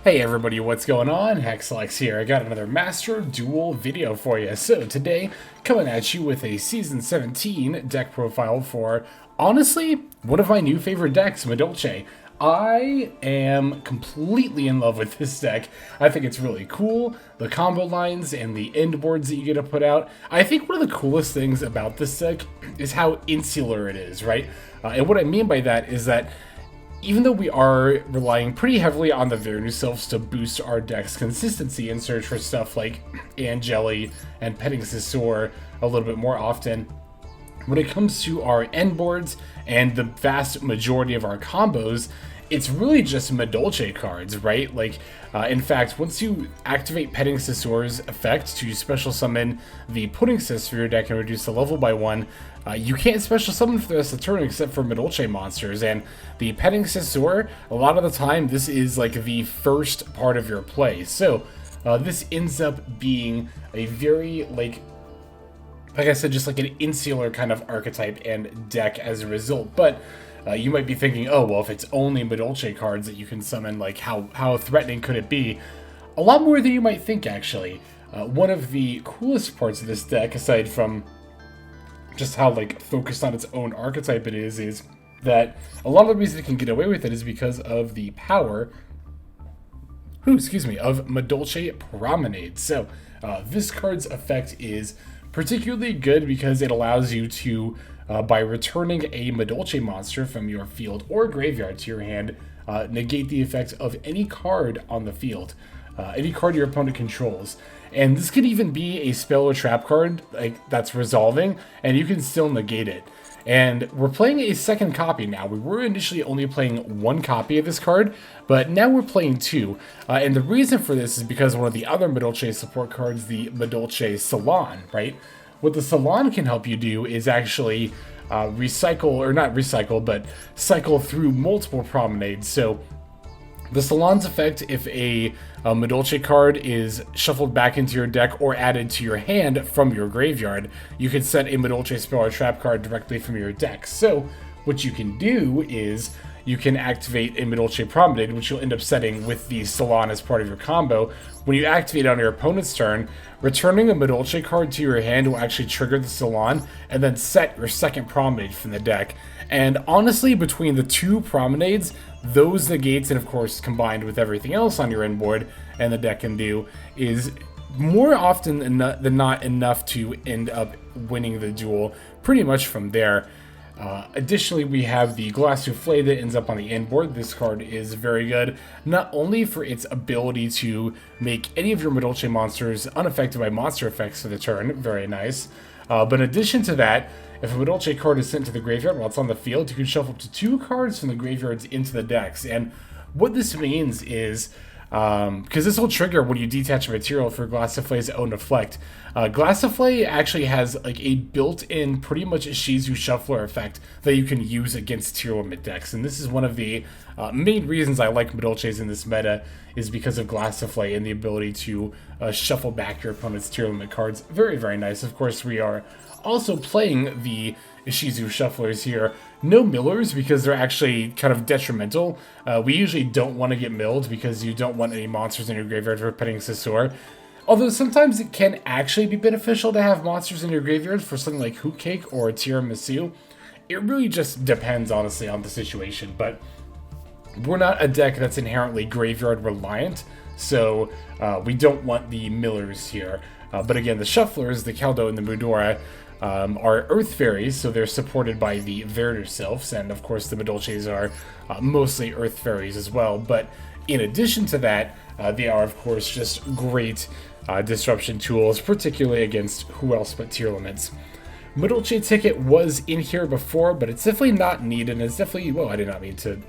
Hey everybody, what's going on? Hexlex here. I got another Master Duel video for you. So today, coming at you with a Season 17 deck profile for, honestly, one of my new favorite decks, Madolche. I am completely in love with this deck. I think it's really cool. The combo lines and the end boards that you get to put out. I think one of the coolest things about this deck is how insular it is, right? And what I mean by that is that even though we are relying pretty heavily on the Vernusylphs to boost our deck's consistency and search for stuff like Anjelly and Petingcessour a little bit more often, when it comes to our end boards and the vast majority of our combos, it's really just Madolche cards, right? Like, in fact, once you activate Petingcessour's effect to special summon the Puddingcess for your deck and reduce the level by 1, you can't special summon for the rest of the turn except for Madolche monsters. And the Petingcessour, a lot of the time, this is like the first part of your play. So, this ends up being a very, like I said, just like an insular kind of archetype and deck as a result. But you might be thinking, oh, well, if it's only Madolche cards that you can summon, like how threatening could it be? A lot more than you might think, actually. One of the coolest parts of this deck, aside from just how like focused on its own archetype it is that a lot of the reason it can get away with it is because of the power, of Madolche Promenade. So this card's effect is particularly good because it allows you to, by returning a Madolche monster from your field or graveyard to your hand, negate the effect of any card on the field, any card your opponent controls. And this could even be a spell or trap card like that's resolving, and you can still negate it. And we're playing a second copy now. We were initially only playing one copy of this card, but now we're playing two. And the reason for this is because one of the other Madolche support cards, the Madolche Salon, right? What the Salon can help you do is actually cycle through multiple promenades. So the Salon's effect, if a Madolche card is shuffled back into your deck or added to your hand from your graveyard, you can set a Madolche spell or trap card directly from your deck. So what you can do is you can activate a Madolche Promenade, which you'll end up setting with the Salon as part of your combo. When you activate on your opponent's turn, returning a Madolche card to your hand will actually trigger the Salon and then set your second Promenade from the deck. And honestly, between the two Promenades, those negates, and of course combined with everything else on your end board and the deck can do, is more often than not enough to end up winning the duel pretty much from there. Additionally, we have the Glassouffle that ends up on the end board. This card is very good, not only for its ability to make any of your Madolche monsters unaffected by monster effects for the turn, very nice, but in addition to that, if a Madolche card is sent to the graveyard while it's on the field, you can shuffle up to 2 cards from the graveyards into the decks. And what this means is, because this will trigger when you detach a material for Glassouffle's own effect. Glassouffle actually has like a built-in pretty much a Shizu Shuffler effect that you can use against Tearlaments decks. And this is one of the main reasons I like Madolches in this meta, is because of Glassouffle and the ability to shuffle back your opponent's Tearlaments cards. Very, very nice. Of course, we are also playing the Shizu Shufflers here. No millers because they're actually kind of detrimental. We usually don't want to get milled because you don't want any monsters in your graveyard for Petingcessour. Although sometimes it can actually be beneficial to have monsters in your graveyard for something like Hootcake or Tiaramisu. It really just depends, honestly, on the situation. But we're not a deck that's inherently graveyard reliant, so we don't want the millers here. But again, the Shufflers, the Keldo and the Mudora, are Earth Fairies, so they're supported by the Vernusylphs, and of course the Madolches are mostly Earth Fairies as well. But in addition to that, they are of course just great disruption tools, particularly against who else but Tearlaments. Madolche Ticket was in here before, but it's definitely not needed, and it's definitely, well, I did not mean to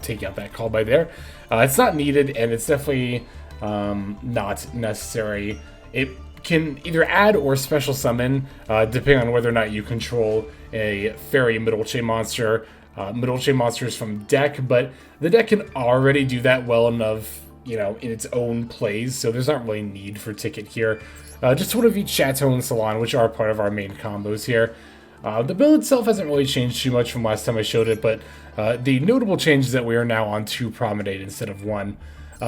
take out that call by there. It's not needed, and it's definitely not necessary. It can either add or special summon, depending on whether or not you control a fairy Madolche monster, Madolche monsters from deck, but the deck can already do that well enough, you know, in its own plays, so there's not really need for Ticket here. Just one of each Chateau and Salon, which are part of our main combos here. The build itself hasn't really changed too much from last time I showed it, but the notable change is that we are now on 2 Promenade instead of 1.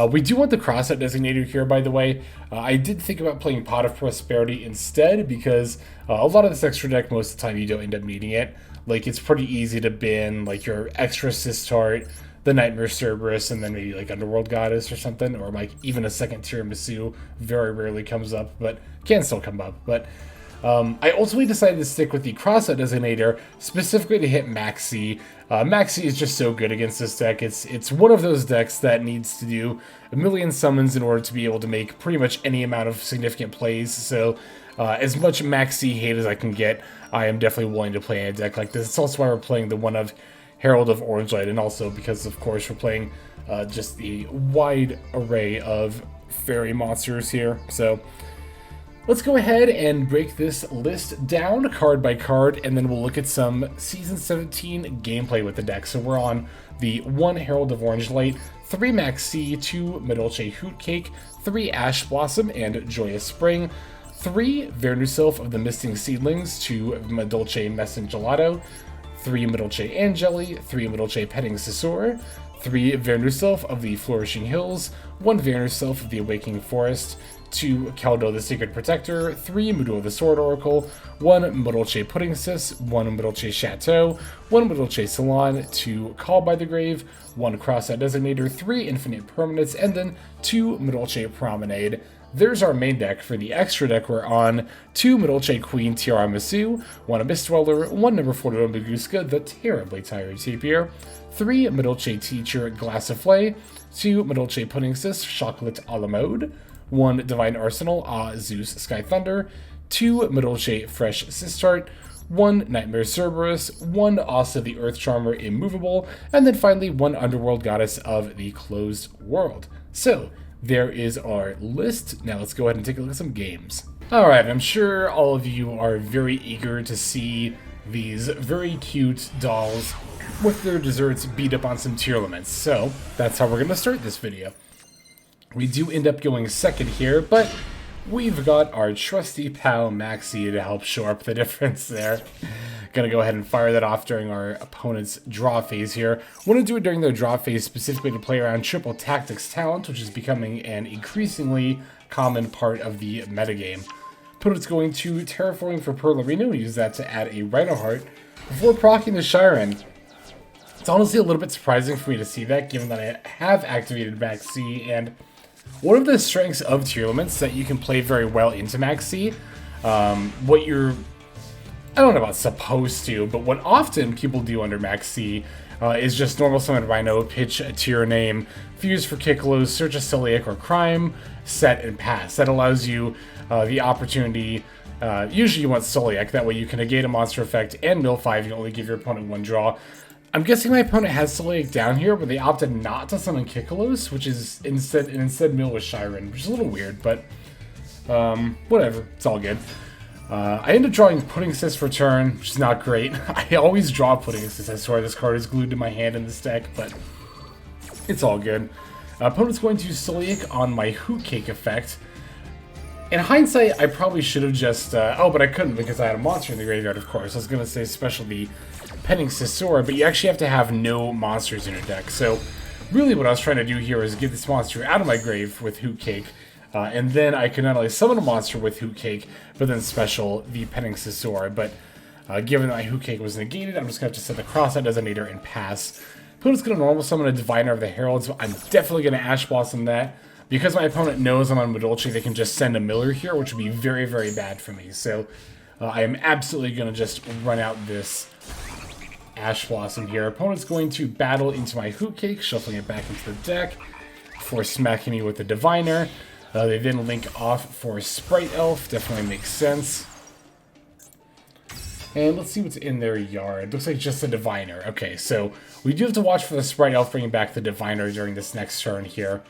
We do want the crossout designator here, by the way. I did think about playing Pot of Prosperity instead because a lot of this extra deck, most of the time, you don't end up needing it. Like, it's pretty easy to bin, like, your extra Sistart, the Knightmare Cerberus, and then maybe, like, Underworld Goddess or something, or, like, even a second Tiaramisu very rarely comes up, but can still come up. But I ultimately decided to stick with the crossout designator, specifically to hit Maxx. Maxx is just so good against this deck. It's one of those decks that needs to do a million summons in order to be able to make pretty much any amount of significant plays. So as much Maxx hate as I can get, I am definitely willing to play in a deck like this. It's also why we're playing the one of Herald of Orange Light, and also because, of course, we're playing just the wide array of fairy monsters here. So let's go ahead and break this list down card by card, and then we'll look at some Season 17 gameplay with the deck. So we're on the 1 Herald of Orange Light, 3 Maxx, 2 Madolche Hootcake, 3 Ash Blossom and Joyous Spring, 3 Vernusylph of the Misting Seedlings, 2 Madolche Messangelato, 3 Madolche Anjelly, 3 Madolche Petingcessour, 3 Vernusylph of the Flourishing Hills, 1 Vernusylph of the Awakening Forest, 2 Keldo the Sacred Protector, 3 Mudora the Sword Oracle, 1 Madolche Puddingcess, 1 Madolche Chateau, 1 Madolche Salon, 2 Call by the Grave, 1 Crossout Designator, 3 Infinite Impermanence, and then 2 Madolche Promenade. There's our main deck. For the extra deck, we're on 2 Madolche Queen Tiaramisu, 1 Abyss Dweller, 1 number 41 Bagooska, the terribly tired Tapir, 3 Madolche Teacher Glassouffle, 2 Madolche Puddingcess Chocolat-a-la-Mode, 1 Divine Arsenal AA-ZEUS Sky Thunder, 2 Madolche Fresh Sistart, 1 Knightmare Cerberus, 1 Aussa the Earth Charmer Immovable, and then finally 1 Underworld Goddess of the Closed World. So there is our list. Now let's go ahead and take a look at some games. Alright, I'm sure all of you are very eager to see these very cute dolls with their desserts beat up on some Tearlaments. So that's how we're going to start this video. We do end up going second here, but we've got our trusty pal Maxx to help shore up the difference there. Gonna go ahead and fire that off during our opponent's draw phase here. Want to do it during their draw phase specifically to play around Triple Tactics talent, which is becoming an increasingly common part of the metagame. Opponent's going to Terraforming for Pearl Arena and use that to add a Rhino Heart before proccing the Shiren. It's honestly a little bit surprising for me to see that, given that I have activated Maxx, and one of the strengths of Tearlaments that you can play very well into Maxx, what you're, I don't know about supposed to, but what often people do under Maxx is just normal summon Rhino, pitch to your name, fuse for Kiklos, search a Celiac or Crime, set and pass. That allows you the opportunity, usually you want Celiac, that way you can negate a monster effect and mill 5, you can only give your opponent 1 draw. I'm guessing my opponent has Celiac down here, but they opted not to summon Kiklos, which is instead mill with Shiren, which is a little weird, but whatever, it's all good. I end up drawing Puddingcess for turn, which is not great. I always draw Puddingcess, I swear this card is glued to my hand in this deck, but it's all good. Opponent's going to Celiac on my Hootcake effect. In hindsight, I probably should have just, oh, but I couldn't because I had a monster in the graveyard, of course. I was going to say special the Petingcessour, but you actually have to have no monsters in your deck. So really what I was trying to do here is get this monster out of my grave with Hootcake, and then I can not only summon a monster with Hootcake, but then special the Petingcessour. But given that my Hootcake was negated, I'm just going to have to set the Crossout Designator and pass. Opponent's going to normal summon a Diviner of the Herald, so I'm definitely going to Ash Blossom that. Because my opponent knows I'm on Madolche, they can just send a Miller here, which would be very, very bad for me. So I am absolutely going to just run out this Ash Blossom here. Opponent's going to battle into my Hootcake, shuffling it back into the deck before smacking me with the Diviner. They then link off for Sprite Elf. Definitely makes sense. And let's see what's in their yard. Looks like just a Diviner. Okay, so we do have to watch for the Sprite Elf bringing back the Diviner during this next turn here.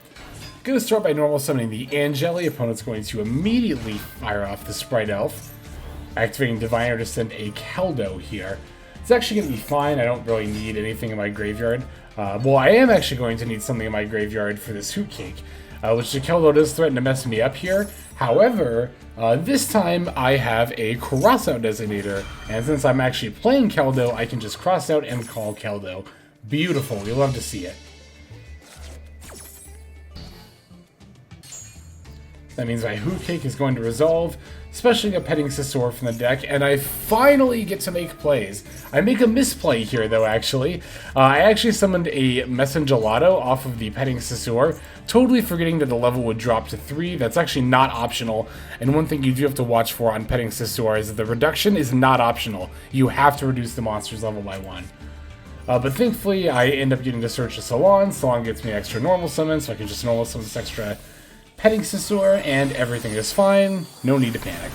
Going to start by normal summoning the Anjelly. Opponent's going to immediately fire off the Sprite Elf, activating Diviner to send a Keldo here. It's actually going to be fine. I don't really need anything in my graveyard. Well, I am actually going to need something in my graveyard for this Hootcake, which the Keldo does threaten to mess me up here. However, this time I have a Crossout Designator, and since I'm actually playing Keldo, I can just cross out and call Keldo. Beautiful. You'll love to see it. That means my Hootcake is going to resolve, specialing a Petingcessour from the deck, and I finally get to make plays. I make a misplay here, though, actually. I actually summoned a Messangelato off of the Petingcessour, totally forgetting that the level would drop to 3. That's actually not optional, and one thing you do have to watch for on Petingcessour is that the reduction is not optional. You have to reduce the monster's level by 1. But thankfully, I end up getting to search the Salon. Salon gets me extra normal summon, so I can just normal summon this extra Petingcessour, and everything is fine. No need to panic.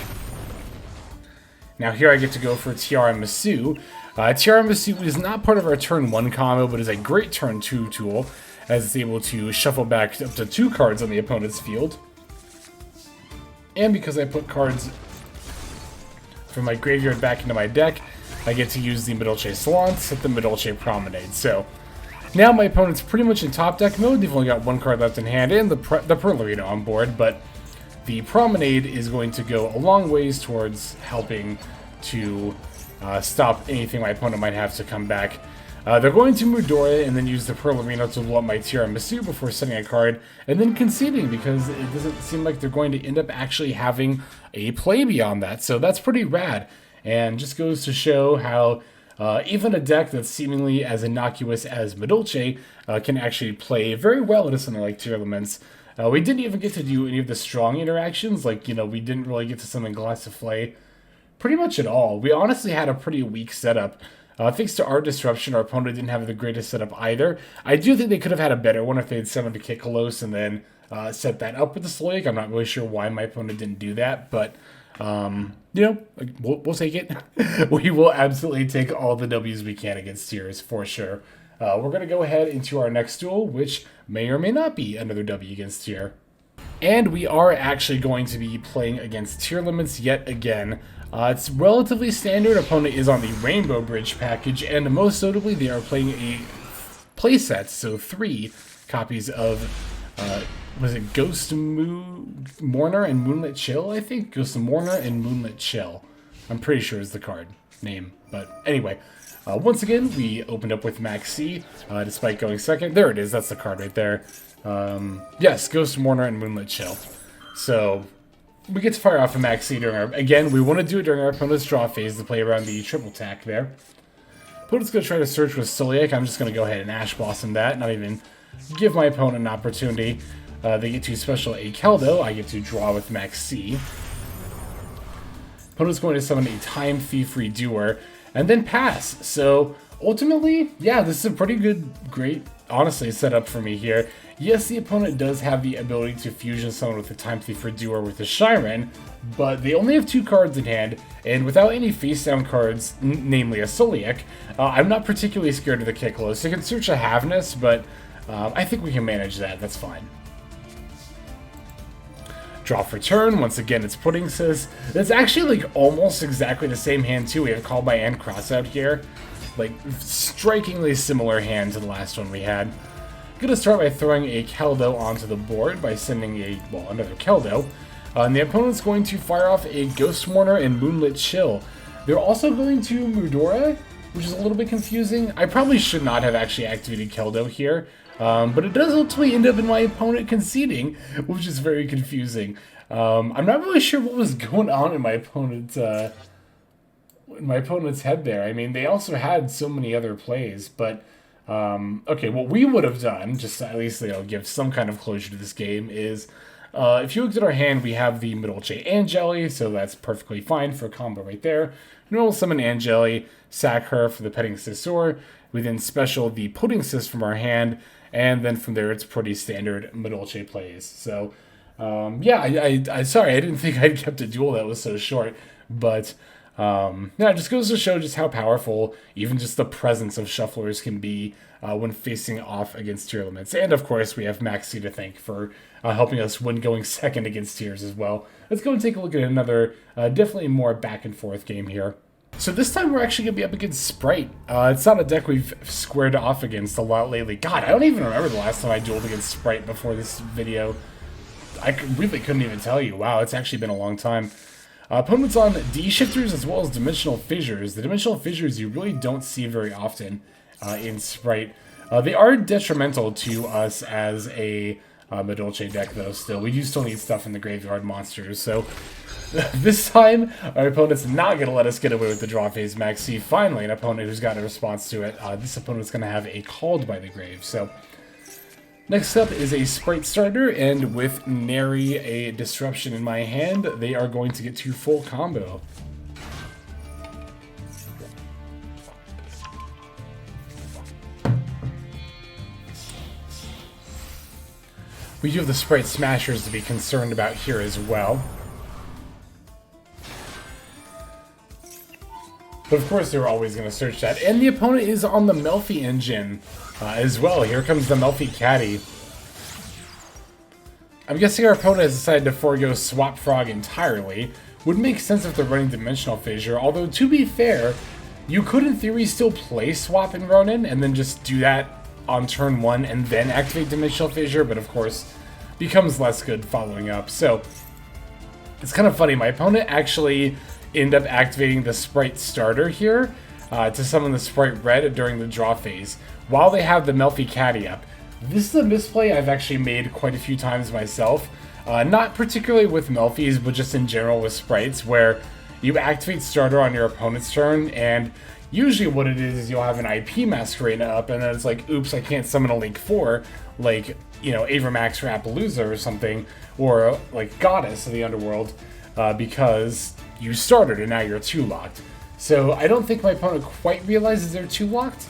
Now here I get to go for Tiaramisu. Tiaramisu is not part of our turn 1 combo, but is a great turn 2 tool, as it's able to shuffle back up to 2 cards on the opponent's field. And because I put cards from my graveyard back into my deck, I get to use the Madolche Salon to set the Madolche Promenade. So now my opponent's pretty much in top deck mode. They've only got 1 card left in hand and the Perlarino on board, but the Promenade is going to go a long ways towards helping to stop anything my opponent might have to come back. They're going to Mudora and then use the Perlarino to blow up my Tiaramisu before setting a card, and then conceding because it doesn't seem like they're going to end up actually having a play beyond that. So that's pretty rad. And just goes to show how even a deck that's seemingly as innocuous as Madolche can actually play very well into something like Tearlaments. We didn't even get to do any of the strong interactions, like, you know, we didn't really get to summon Glassouffle pretty much at all. We honestly had a pretty weak setup. Thanks to our disruption, our opponent didn't have the greatest setup either. I do think they could have had a better one if they had summoned a Kitkalos and then set that up with the Sloyak. I'm not really sure why my opponent didn't do that, but you know, we'll take it. We will absolutely take all the W's we can against Tiers, for sure. We're going to go ahead into our next duel, which may or may not be another W against Tier. And we are actually going to be playing against Tearlaments yet again. It's relatively standard. Opponent is on the Rainbow Bridge package, and most notably, they are playing a playset, so 3 copies of was it Ghost Mourner and Moonlit Chill, I think? Ghost Mourner and Moonlit Chill. I'm pretty sure is the card name. But anyway, once again, we opened up with Maxx, despite going second. There it is. That's the card right there. Yes, Ghost Mourner and Moonlit Chill. So we get to fire off a Maxx during our... Again, we want to do it during our opponent's draw phase to play around the triple tack there. Opponent's going to try to search with Sloyak. I'm just going to go ahead and Ash Blossom that. Not even give my opponent an opportunity. They get to special a Keldo. I get to draw with Maxx. Opponent's going to summon a Time Thief Redoer and then pass. So ultimately, yeah, this is a pretty good, great, honestly, setup for me here. Yes, the opponent does have the ability to fusion summon with the Time Thief Redoer with the Shiren, but they only have 2 cards in hand, and without any face-down cards, namely a Sloyak, I'm not particularly scared of the Kitkalos. They can search a Havness, but I think we can manage that. That's fine. Draw for turn. Once again, it's Puddingcess. That's actually like almost exactly the same hand too. We have Call by Hand Cross out here. Like, strikingly similar hand to the last one we had. Gonna start by throwing a Keldo onto the board by sending another Keldo. And the opponent's going to fire off a Ghost Mourner and Moonlit Chill. They're also going to Mudora, which is a little bit confusing. I probably should not have actually activated Keldo here. But it does ultimately end up in my opponent conceding, which is very confusing. I'm not really sure what was going on in my opponent's head there. I mean, they also had so many other plays, but okay, what we would have done, just to at least give some kind of closure to this game, is if you looked at our hand, we have the Madolche Anjelly, so that's perfectly fine for a combo right there. And we'll summon Anjelly, sack her for the Petingcessour. We then special the Puddingcess from our hand, and then from there it's pretty standard Madolche plays. So, yeah, I sorry, I didn't think I'd kept a duel that was so short, but yeah, it just goes to show just how powerful even just the presence of shufflers can be when facing off against Tearlaments. And of course, we have Maxx to thank for helping us win going second against Tiers as well. Let's go and take a look at another definitely more back and forth game here. So this time we're actually going to be up against Sprite. It's not a deck we've squared off against a lot lately. God, I don't even remember the last time I dueled against Sprite before this video. I really couldn't even tell you. Wow, it's actually been a long time. Opponents on D-Shifters as well as Dimensional Fissures. The Dimensional Fissures you really don't see very often in Sprite. They are detrimental to us as a Madolche deck, though, still. We do still need stuff in the graveyard monsters, so this time, our opponent's not going to let us get away with the draw phase, Maxx. Finally, an opponent who's got a response to it. This opponent's going to have a Called by the Grave, so next up is a Sprite starter, and with nary a disruption in my hand, they are going to get to full combo. We do have the Sprite Smashers to be concerned about here as well. But of course they're always going to search that. And the opponent is on the Melfi engine as well. Here comes the Melfi Caddy. I'm guessing our opponent has decided to forego Swap Frog entirely. Would make sense if they're running Dimensional Fissure, although to be fair, you could in theory still play Swap and Ronin and then just do that on turn 1 and then activate Dimensional Fissure, but of course becomes less good following up. So it's kind of funny, my opponent actually ended up activating the Sprite starter here to summon the Sprite Red during the draw phase while they have the Melfi Caddy up. This is a misplay I've actually made quite a few times myself, not particularly with Melfis, but just in general with Sprites, where you activate starter on your opponent's turn, and usually what it is you'll have an IP Masquerade up, and then it's like, oops, I can't summon a Link 4, like, you know, Avermax or Appaloosa or something, or like Goddess of the Underworld, because you started and now you're 2-locked. So I don't think my opponent quite realizes they're 2-locked.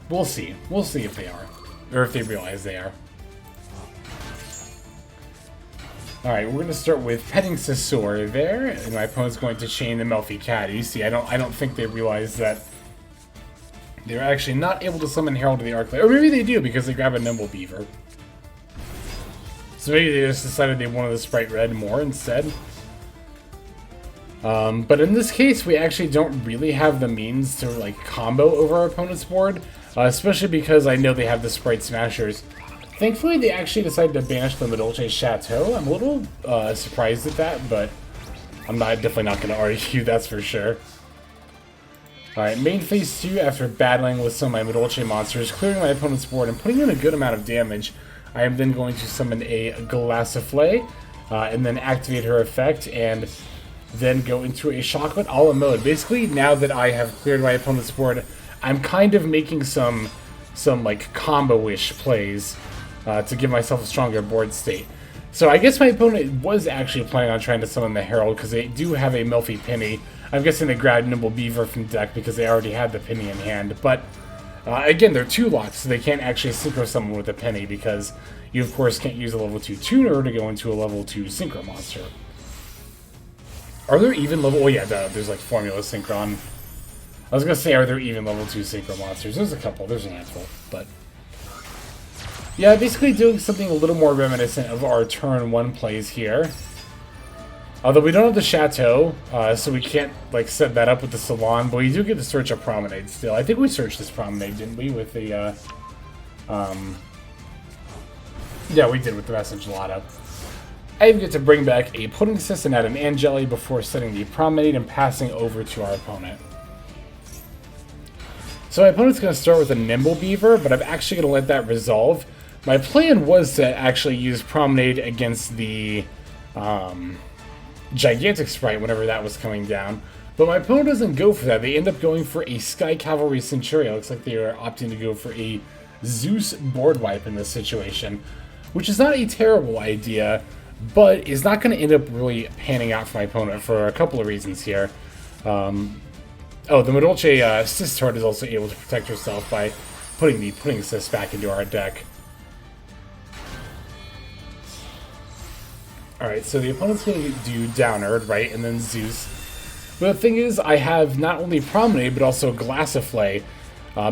We'll see. We'll see if they are, or if they realize they are. Alright, we're going to start with Petingcessour there, and my opponent's going to chain the Melfi Caddy. See, I don't think they realize that they're actually not able to summon Herald of the Arclight. Or maybe they do, because they grab a Nimble Beaver. So maybe they just decided they wanted the Sprite Red more instead. But in this case, we actually don't really have the means to, like, combo over our opponent's board, especially because I know they have the Sprite Smashers. Thankfully, they actually decided to banish the Madolche Chateau. I'm a little surprised at that, but I'm definitely not going to argue, that's for sure. Alright, main phase 2, after battling with some of my Madolche monsters, clearing my opponent's board and putting in a good amount of damage, I am then going to summon a Glassouffle, and then activate her effect, and then go into a Chocolat-a-la-Mode. Basically, now that I have cleared my opponent's board, I'm kind of making some like combo-ish plays to give myself a stronger board state. So I guess my opponent was actually planning on trying to summon the Herald, because they do have a Melfi Penny. I'm guessing they grabbed Nimble Beaver from the deck because they already had the Penny in hand. But again, they're 2-locked, so they can't actually synchro summon with a Penny, because you of course can't use a level 2 tuner to go into a level 2 synchro monster. Are there even level... Oh yeah, there's like Formula Synchron. I was going to say, are there even level 2 synchro monsters? There's a couple, there's a handful, but... Yeah, basically doing something a little more reminiscent of our turn 1 plays here. Although we don't have the Chateau, so we can't like set that up with the Salon, but we do get to search a Promenade still. I think we searched this Promenade, didn't we, with the, yeah, we did with the Messangelato. I even get to bring back a Puddingcess and add an Anjelly before setting the Promenade and passing over to our opponent. So my opponent's going to start with a Nimble Beaver, but I'm actually going to let that resolve. My plan was to actually use Promenade against the Gigantic Sprite whenever that was coming down, but my opponent doesn't go for that. They end up going for a Sky Cavalry Centurion. Looks like they are opting to go for a Zeus board wipe in this situation, which is not a terrible idea, but is not going to end up really panning out for my opponent for a couple of reasons here. Oh, the Madolche Sistart is also able to protect herself by putting the Puddingcess back into our deck. Alright, so the opponent's going to do Downerd, right, and then Zeus. But the thing is, I have not only Promenade, but also Glassouffle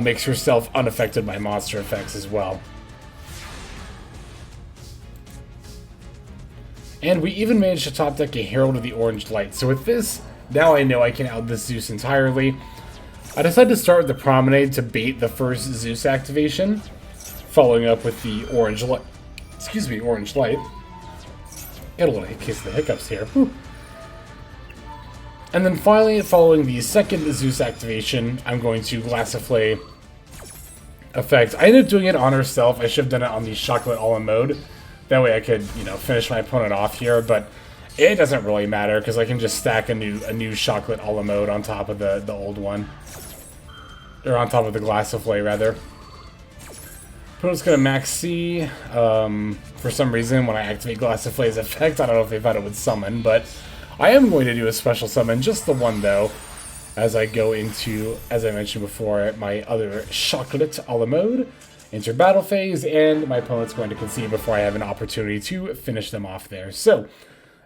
makes herself unaffected by monster effects as well. And we even managed to top deck a Herald of the Orange Light. So with this, now I know I can out this Zeus entirely. I decided to start with the Promenade to bait the first Zeus activation, following up with the Orange Light. Excuse me, Orange Light. Got a little case of the hiccups here. Whew. And then finally, following the second Zeus activation, I'm going to Glassouffle effect. I ended up doing it on herself. I should have done it on the Chocolat-a-la-Mode. That way I could, you know, finish my opponent off here, but it doesn't really matter because I can just stack a new Chocolat-a-la-Mode on top of the old one. Or on top of the Glassouffle, rather. Opponent's gonna Maxx C. For some reason, when I activate Glassouffle's effect, I don't know if they thought it would summon, but I am going to do a special summon, just the one though, as I go into, as I mentioned before, my other Chocolat-a-la-Mode, enter battle phase, and my opponent's going to concede before I have an opportunity to finish them off there. So,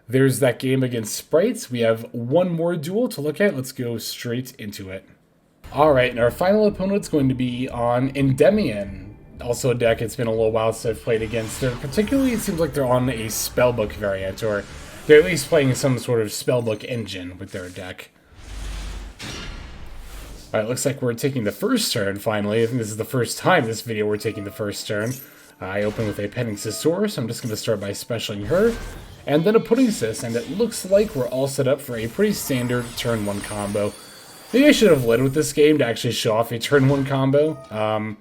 there's that game against Sprites. We have one more duel to look at. Let's go straight into it. Alright, and our final opponent's going to be on Endymion. Also a deck it's been a little while since I've played against her. Particularly, it seems like they're on a spellbook variant, or they're at least playing some sort of spellbook engine with their deck. Alright, looks like we're taking the first turn, finally. I think this is the first time this video we're taking the first turn. I open with a Petingcessour, so I'm just going to start by specialing her. And then a Puddingcess, and it looks like we're all set up for a pretty standard turn 1 combo. Maybe I should have led with this game to actually show off a turn 1 combo.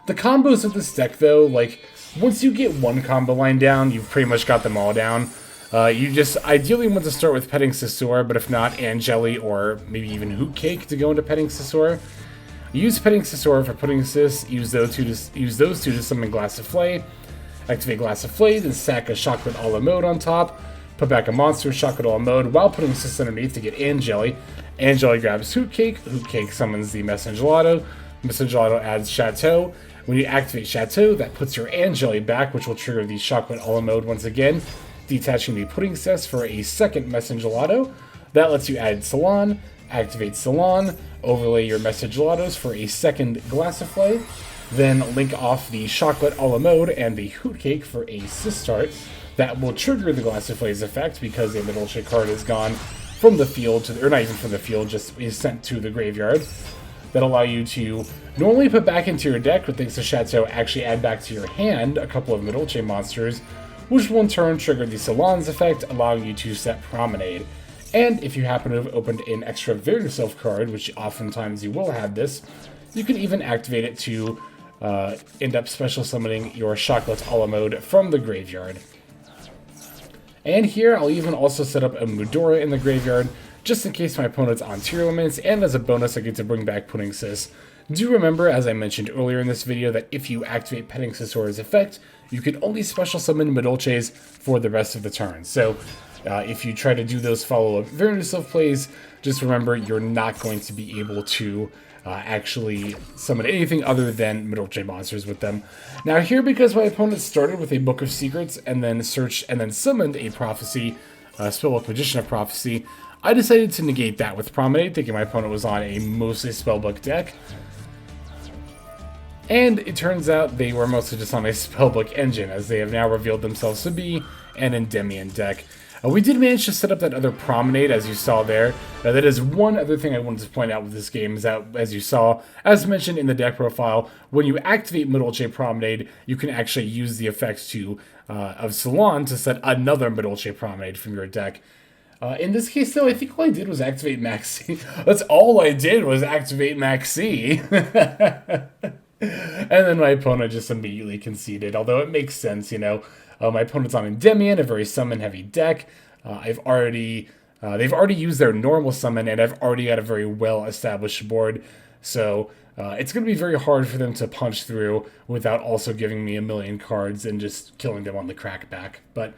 The combos of this deck, though, like, once you get one combo line down, you've pretty much got them all down. You just ideally want to start with Petingcessour, but if not, Anjelly or maybe even Hootcake to go into Petingcessour. Use Petingcessour for Puddingcess, use those two to summon Glassouffle, activate Glassouffle, then sack a Chocolat-a-la-Mode on top, put back a monster Chocolat-a-la-Mode while putting Puddingcess underneath to get Anjelly. Anjelly grabs Hootcake, Hootcake summons the Messangelato, Messangelato adds Chateau. When you activate Chateau, that puts your Anjelly back, which will trigger the Chocolat-a-la-Mode once again, detaching the Puddingcess for a second Messangelato. That lets you add Salon, activate Salon, overlay your Messangelatos for a second Glassouffle, then link off the Chocolat-a-la-Mode and the Hootcake for a Sistart. That will trigger the Glassouffle's effect because a Madolche card is gone from the field, or not even from the field, just is sent to the graveyard. That allow you to normally put back into your deck, but thanks to Chateau, actually add back to your hand a couple of Madolche monsters, which will in turn trigger the Salon's effect, allowing you to set Promenade. And if you happen to have opened an extra Vernusylph card, which oftentimes you will have this, you can even activate it to end up special summoning your Chocolat-a-la-Mode from the graveyard. And here, I'll even also set up a Mudora in the graveyard, just in case my opponent's on Tearlaments, and as a bonus I get to bring back Puddingcess. Do remember, as I mentioned earlier in this video, that if you activate Petingcessour's effect, you can only special summon Madolches for the rest of the turn. So, if you try to do those follow-up Vernusylph plays, just remember you're not going to be able to actually summon anything other than Madolche monsters with them. Now here, because my opponent started with a Book of Secrets and then summoned a Prophecy, Spellbook Magician of Prophecy, I decided to negate that with Promenade, thinking my opponent was on a mostly Spellbook deck. And it turns out they were mostly just on a Spellbook engine, as they have now revealed themselves to be an Endymion deck. We did manage to set up that other Promenade, as you saw there. Now, that is one other thing I wanted to point out with this game, is that, as you saw, as mentioned in the deck profile, when you activate Madolche Promenade, you can actually use the effect of Salon to set another Madolche Promenade from your deck. In this case, though, I think all I did was activate Maxx C. That's all I did was activate Maxx C. And then my opponent just immediately conceded, although it makes sense, you know. My opponent's on Endymion, a very summon-heavy deck. They've already used their normal summon, and I've already got a very well-established board. So it's going to be very hard for them to punch through without also giving me a million cards and just killing them on the crackback. But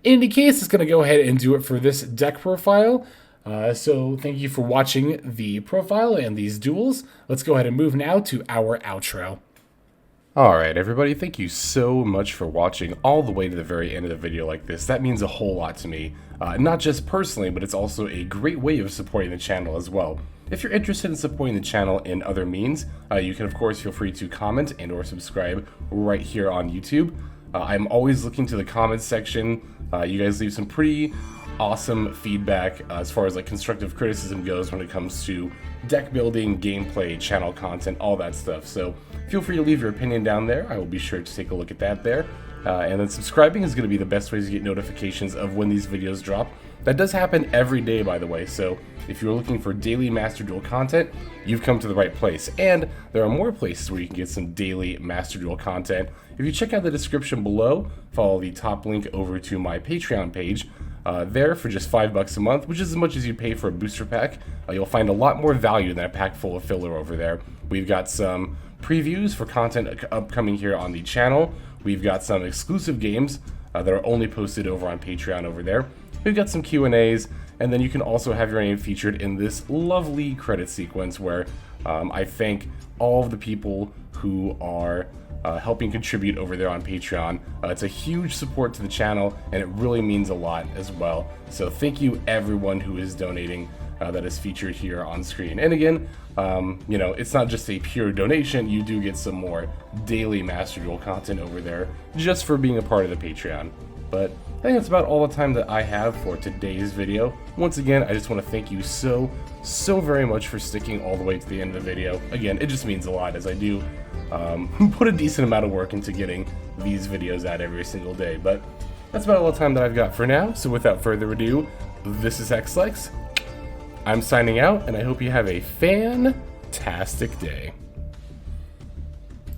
in any case, it's going to go ahead and do it for this deck profile. So thank you for watching the profile and these duels. Let's go ahead and move now to our outro. Alright everybody, thank you so much for watching all the way to the very end of the video like this. That means a whole lot to me. Not just personally, but it's also a great way of supporting the channel as well. If you're interested in supporting the channel in other means, you can of course feel free to comment and or subscribe right here on YouTube. I'm always looking to the comments section. You guys leave some pretty awesome feedback as far as like constructive criticism goes when it comes to deck building, gameplay, channel content, all that stuff. So feel free to leave your opinion down there. I will be sure to take a look at that there. And then subscribing is going to be the best way to get notifications of when these videos drop. That does happen every day, by the way, so if you're looking for daily Master Duel content, you've come to the right place. And there are more places where you can get some daily Master Duel content. If you check out the description below, follow the top link over to my Patreon page. There for just $5 a month, which is as much as you pay for a booster pack, you'll find a lot more value than a pack full of filler over there. We've got some previews for content upcoming here on the channel. We've got some exclusive games that are only posted over on Patreon over there. We've got some Q&As, and then you can also have your name featured in this lovely credit sequence where I thank all of the people who are helping contribute over there on Patreon. It's a huge support to the channel, and it really means a lot as well. So thank you everyone who is donating that is featured here on screen. And again, you know, it's not just a pure donation, you do get some more daily Master Duel content over there just for being a part of the Patreon. But I think that's about all the time that I have for today's video. Once again, I just want to thank you so very much for sticking all the way to the end of the video. Again, it just means a lot, as I do put a decent amount of work into getting these videos out every single day. But that's about all the time that I've got for now, so without further ado, this is XLex. I'm signing out, and I hope you have a fantastic day.